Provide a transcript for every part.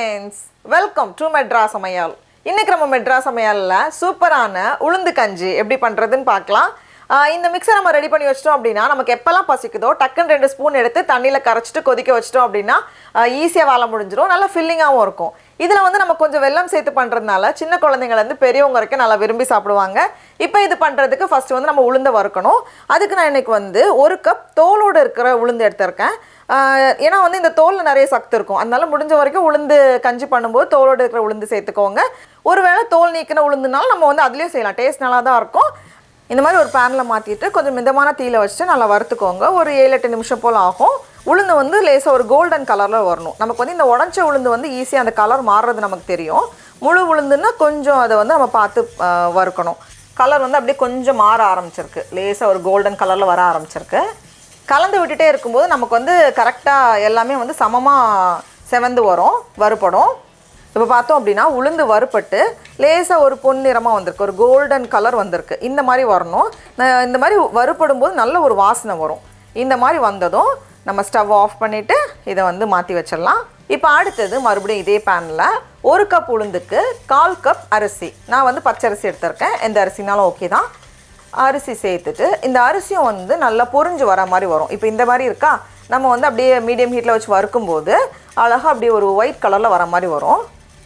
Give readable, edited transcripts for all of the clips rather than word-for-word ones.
friends, welcome to Madras Samayal. இன்னைக்கு நம்ம Madras Samayalல சூப்பரான உளுந்து கஞ்சி எப்படி பண்றதுன்னு பார்க்கலாம். இந்த மிக்ஸை நம்ம ரெடி பண்ணி வச்சிட்டோம் அப்படினா நமக்கு எப்பலாம் பசிக்குதோ டக்குன்னு 2 ஸ்பூன் எடுத்து தண்ணில கரைச்சிட்டு கொதிக்க வச்சிட்டோம் அப்படினா ஈஸியா வேலை முடிஞ்சிரும். நல்ல ஃபில்லிங்காவும் இருக்கும். இதுல வந்து நம்ம கொஞ்சம் வெல்லம் சேர்த்து பண்றதுனால சின்ன குழந்தைகள் வந்து பெரியவங்க வரைக்கும் நல்லா விரும்பி சாப்பிடுவாங்க. இப்போ இது பண்றதுக்கு ஃபர்ஸ்ட் வந்து நம்ம உளுந்து வறுக்கணும். அதுக்கு நான் இன்னைக்கு வந்து 1 கப் தோலோட இருக்கிற உளுந்து எடுத்துர்க்கேன். ஏன்னா வந்து இந்த தோல்ல நிறைய சத்து இருக்கும். அதனால முடிஞ்ச வரைக்கும் உளுந்து கஞ்சி பண்ணும்போது தோலோட இருக்கிற உளுந்து சேர்த்துக்கோங்க. ஒருவேளை தோல் நீக்கின உளுந்துனால நம்ம வந்து அதுலயே செய்யலாம். டேஸ்ட் நல்லா தான் இருக்கும். இந்த மாதிரி ஒரு பேன்ல மாத்திட்டு கொஞ்சம் மிதமான தீயில வச்சிட்டு நல்லா வறுத்துக்கோங்க. ஒரு 7-8 நிமிஷம் போல ஆகும். உளுந்து வந்து லேசா ஒரு கோல்டன் கலர்ல வரணும். நமக்கு வந்து இந்த உடைச்ச உளுந்து வந்து ஈஸியா அந்த கலர் மாறுறது நமக்கு தெரியும். முழு உளுந்துன்னா கொஞ்சம் அதை வந்து நம்ம பார்த்து வறுக்கணும். கலர் வந்து அப்படியே கொஞ்சம் மாற ஆரம்பிச்சிருக்கு. லேசா ஒரு கோல்டன் கலர்ல வர ஆரம்பிச்சிருக்கு. கலந்து விட்டுட்டே இருக்கும்போது நமக்கு வந்து கரெக்டாக எல்லாமே வந்து சமமாக செவந்து வரும், வறுபடும். இப்போ பார்த்தோம் அப்படின்னா உளுந்து வறுப்பட்டு லேசாக ஒரு பொன்னிறமாக வந்திருக்கு, ஒரு கோல்டன் கலர் வந்திருக்கு. இந்த மாதிரி வரணும். இந்த மாதிரி வறுப்படும் போது நல்ல ஒரு வாசனை வரும். இந்த மாதிரி வந்ததும் நம்ம ஸ்டவ் ஆஃப் பண்ணிவிட்டு இதை வந்து மாற்றி வச்சிடலாம். இப்போ அடுத்தது மறுபடியும் இதே பேனில் 1 கப் உளுந்துக்கு 1/4 கப் அரிசி. நான் வந்து பச்சரிசி எடுத்திருக்கேன். எந்த அரிசினாலும் ஓகே தான். அரிசி சேர்த்துட்டு இந்த அரிசியும் வந்து நல்லா பொரிஞ்சு வர மாதிரி வரும். இப்போ இந்த மாதிரி இருக்கா, நம்ம வந்து அப்படியே மீடியம் ஹீட்டில் வச்சு வறுக்கும்போது அழகாக அப்படியே ஒரு ஒயிட் கலரில் வர மாதிரி வரும்.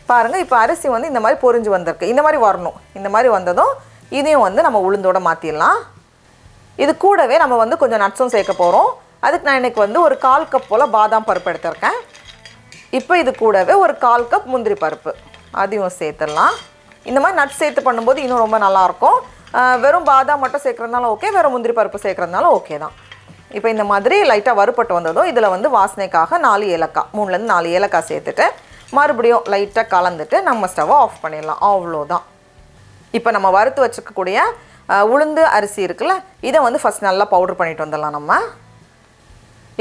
பாருங்கள், இப்போ அரிசி வந்து இந்த மாதிரி பொரிஞ்சு வந்திருக்கு. இந்த மாதிரி வரணும். இந்த மாதிரி வந்ததும் இதையும் வந்து நம்ம உளுந்தோட மாற்றிடலாம். இது கூடவே நம்ம வந்து கொஞ்சம் நட்ஸும் சேர்க்க போகிறோம். அதுக்கு நான் இன்றைக்கி வந்து ஒரு 1/4 கப் போல் பாதாம் பருப்பு எடுத்திருக்கேன். இப்போ இது கூடவே ஒரு 1/4 கப் முந்திரி பருப்பு அதையும் சேர்த்துடலாம். இந்த மாதிரி நட்ஸ் சேர்த்து பண்ணும்போது இன்னும் ரொம்ப நல்லாயிருக்கும். வெறும் பாதாம் மட்டும் சேர்க்குறதுனாலும் ஓகே, வெறும் முந்திரி பருப்பு சேர்க்குறதுனாலும் ஓகே தான். இப்போ இந்த மாதிரி லைட்டாக வறுப்பட்டு வந்ததும் இதில் வந்து வாசனைக்காக 4 ஏலக்காய், 3லேருந்து 4 ஏலக்காய் சேர்த்துட்டு மறுபடியும் லைட்டாக கலந்துட்டு நம்ம ஸ்டவ்வை ஆஃப் பண்ணிடலாம். அவ்வளோதான். இப்போ நம்ம வறுத்து வச்சுக்கக்கூடிய உளுந்து அரிசி இருக்குல்ல, இதை வந்து ஃபஸ்ட் நல்லா பவுட்ரு பண்ணிட்டு வந்துடலாம். நம்ம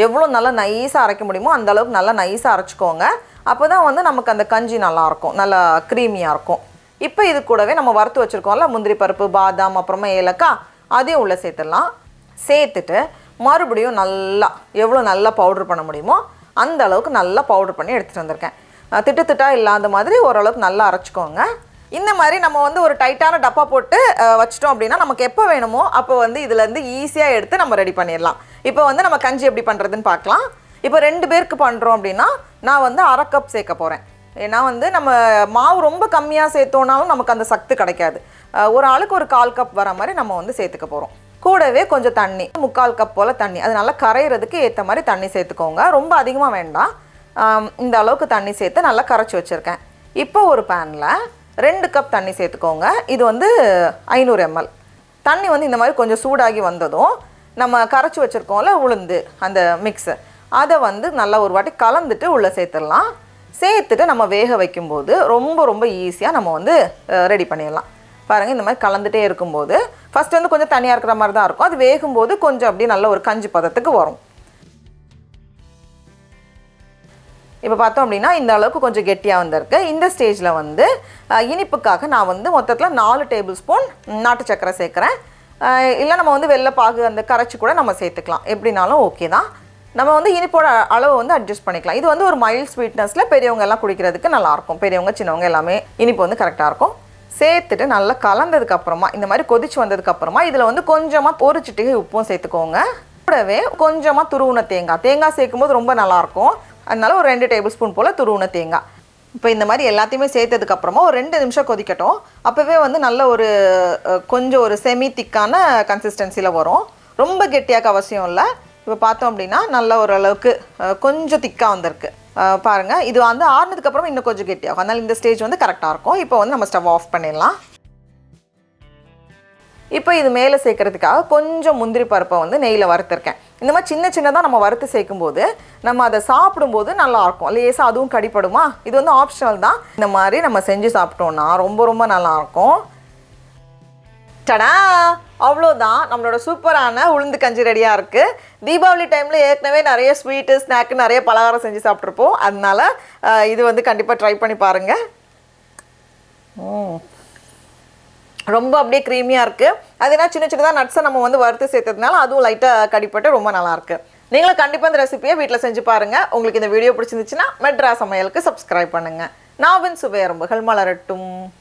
எவ்வளோ நல்லா நைஸாக அரைக்க முடியுமோ அந்தளவுக்கு நல்லா நைஸாக அரைச்சிக்கோங்க. அப்போ தான் வந்து நமக்கு அந்த கஞ்சி நல்லாயிருக்கும், நல்லா க்ரீமியாக இருக்கும். இப்போ இது கூடவே நம்ம வறுத்து வச்சுருக்கோம்ல முந்திரி பருப்பு, பாதாம், அப்புறமா ஏலக்காய், அதையும் உள்ளே சேர்த்துடலாம். சேர்த்துட்டு மறுபடியும் நல்லா எவ்வளோ நல்லா பவுட்ரு பண்ண முடியுமோ அந்த அளவுக்கு நல்லா பவுட்ரு பண்ணி எடுத்துகிட்டு வந்திருக்கேன். திட்டு திட்டாக இல்லாத மாதிரி ஓரளவுக்கு நல்லா அரைச்சிக்கோங்க. இந்த மாதிரி நம்ம வந்து ஒரு டைட்டான டப்பா போட்டு வச்சிட்டோம் அப்படின்னா நமக்கு எப்போ வேணுமோ அப்போ வந்து இதுலேருந்து ஈஸியாக எடுத்து நம்ம ரெடி பண்ணிடலாம். இப்போ வந்து நம்ம கஞ்சி எப்படி பண்ணுறதுன்னு பார்க்கலாம். இப்போ 2 பேருக்கு பண்ணுறோம் அப்படின்னா நான் வந்து 1/2 கப் சேர்க்க போகிறேன். ஏன்னா வந்து நம்ம மாவு ரொம்ப கம்மியாக சேர்த்தோன்னாலும் நமக்கு அந்த சத்து கிடைக்காது. ஒரு ஆளுக்கு ஒரு 1/4 கப் வர மாதிரி நம்ம வந்து சேர்த்துக்க போகிறோம். கூடவே கொஞ்சம் தண்ணி, 3/4 கப் போல் தண்ணி, அது நல்லா கரையிறதுக்கு ஏற்ற மாதிரி தண்ணி சேர்த்துக்கோங்க. ரொம்ப அதிகமாக வேண்டாம். இந்த அளவுக்கு தண்ணி சேர்த்து நல்லா கரைச்சி வச்சுருக்கேன். இப்போ ஒரு பேனில் 2 கப் தண்ணி சேர்த்துக்கோங்க. இது வந்து 500 ml. தண்ணி வந்து இந்த மாதிரி கொஞ்சம் சூடாகி வந்ததும் நம்ம கரைச்சி வச்சுருக்கோம்ல உளுந்து அந்த மிக்ஸு, அதை வந்து நல்லா ஒரு வாட்டி கலந்துட்டு உள்ளே சேர்த்துடலாம். சேர்த்துட்டு நம்ம வேக வைக்கும்போது ரொம்ப ரொம்ப ஈஸியாக நம்ம வந்து ரெடி பண்ணிடலாம். பாருங்கள், இந்த மாதிரி கலந்துகிட்டே இருக்கும்போது ஃபஸ்ட்டு வந்து கொஞ்சம் தனியாக இருக்கிற மாதிரி தான் இருக்கும். அது வேகும்போது கொஞ்சம் அப்படியே நல்ல ஒரு கஞ்சி பதத்துக்கு வரும். இப்போ பார்த்தோம் அப்படின்னா இந்த அளவுக்கு கொஞ்சம் கெட்டியாக வந்திருக்கு. இந்த ஸ்டேஜில் வந்து இனிப்புக்காக நான் வந்து மொத்தத்தில் 4 டேபிள் ஸ்பூன் நாட்டு சக்கரை சேர்க்குறேன். இல்லை நம்ம வந்து வெள்ளைப்பாகு அந்த கரைச்சி கூட நம்ம சேர்த்துக்கலாம், எப்படினாலும் ஓகே தான். நம்ம வந்து இனிப்போட அளவு வந்து அட்ஜஸ்ட் பண்ணிக்கலாம். இது வந்து ஒரு மைல்ட் ஸ்வீட்னஸில் பெரியவங்க எல்லாம் குடிக்கிறதுக்கு நல்லாயிருக்கும். பெரியவங்க சின்னவங்க எல்லாமே இனிப்பு வந்து கரெக்டாக இருக்கும். சேர்த்துட்டு நல்லா கலந்ததுக்கப்புறமா இந்த மாதிரி கொதிச்சு வந்ததுக்கப்புறமா இதில் வந்து கொஞ்சமாக ஒரு சிட்டிகை உப்பும் சேர்த்துக்கோங்க. கூடவே கொஞ்சமாக துருவுன தேங்காய் சேர்க்கும்போது ரொம்ப நல்லாயிருக்கும். அதனால ஒரு 2 டேபிள் ஸ்பூன் போல் துருவுன தேங்காய். இப்போ இந்த மாதிரி எல்லாத்தையுமே சேர்த்ததுக்கப்புறமா ஒரு 2 நிமிஷம் கொதிக்கட்டும். அப்போவே வந்து நல்ல ஒரு கொஞ்சம் ஒரு செமி திக்கான கன்சிஸ்டன்சியில் வரும். ரொம்ப கெட்டியாக அவசியம் இல்லை. இப்போ பார்த்தோம் அப்படின்னா நல்ல ஓரளவுக்கு கொஞ்சம் திக்காக வந்திருக்கு. பாருங்கள், இது வந்து ஆறுனதுக்கப்புறம் இன்னும் கொஞ்சம் கெட்டியாகும். அதனால் இந்த ஸ்டேஜ் வந்து கரெக்டாக இருக்கும். இப்போ வந்து நம்ம ஸ்டவ் ஆஃப் பண்ணிடலாம். இப்போ இது மேலே சேர்க்கறதுக்காக கொஞ்சம் முந்திரி பருப்பை வந்து நெய்யில் வறுத்துருக்கேன். இந்த மாதிரி சின்ன சின்னதாக நம்ம வறுத்து சேர்க்கும்போது நம்ம அதை சாப்பிடும்போது நல்லாயிருக்கும். லேசாக அதுவும் கடிப்படுமா, இது வந்து ஆப்ஷனல் தான். இந்த மாதிரி நம்ம செஞ்சு சாப்பிட்டோன்னா ரொம்ப ரொம்ப நல்லாயிருக்கும். டடா, அவ்வளோதான், நம்மளோட சூப்பரான உளுந்து கஞ்சி ரெடியாக இருக்குது. தீபாவளி டைமில் ஏற்கனவே நிறைய ஸ்வீட்டு ஸ்நாக்கு நிறைய பலகாரம் செஞ்சு சாப்பிட்ருப்போம். அதனால இது வந்து கண்டிப்பாக ட்ரை பண்ணி பாருங்கள். ரொம்ப அப்படியே க்ரீமியாக இருக்குது. அதுனா சின்ன சின்னதாக நட்ஸை நம்ம வந்து வறுத்து சேர்த்ததுனால அதுவும் லைட்டாக கடிப்பட்டு ரொம்ப நல்லாயிருக்கு. நீங்களும் கண்டிப்பாக இந்த ரெசிபியை வீட்டில் செஞ்சு பாருங்கள். உங்களுக்கு இந்த வீடியோ பிடிச்சிருந்துச்சுன்னா மெட்ராஸ் சமையலுக்கு சப்ஸ்கிரைப் பண்ணுங்கள். நாவின் சுவையரம்புகள் மலரட்டும்.